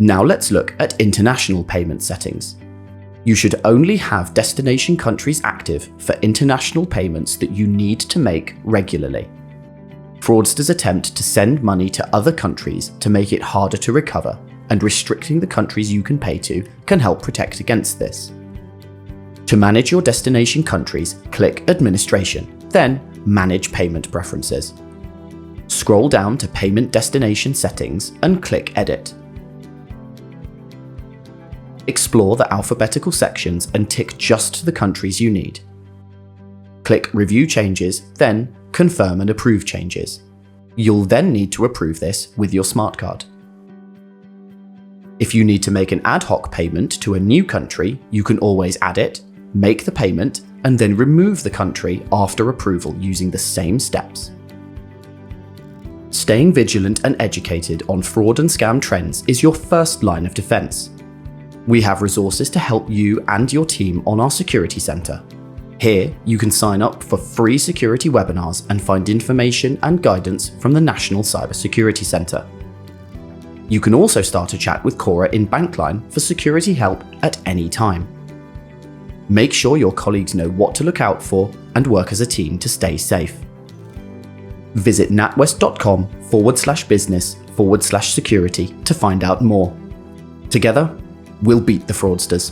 Now let's look at international payment settings. You should only have destination countries active for international payments that you need to make regularly. Fraudsters attempt to send money to other countries to make it harder to recover, and restricting the countries you can pay to can help protect against this. To manage your destination countries, click Administration, then Manage Payment Preferences. Scroll down to Payment Destination Settings and click Edit. Explore the alphabetical sections and tick just the countries you need. Click Review Changes, then Confirm and Approve Changes. You'll then need to approve this with your smart card. If you need to make an ad hoc payment to a new country, you can always add it, make the payment, and then remove the country after approval using the same steps. Staying vigilant and educated on fraud and scam trends is your first line of defense. We have resources to help you and your team on our Security Center. Here, you can sign up for free security webinars and find information and guidance from the National Cybersecurity Center. You can also start a chat with Cora in Bankline for security help at any time. Make sure your colleagues know what to look out for and work as a team to stay safe. Visit natwest.com/business/security to find out more. Together, we'll beat the fraudsters.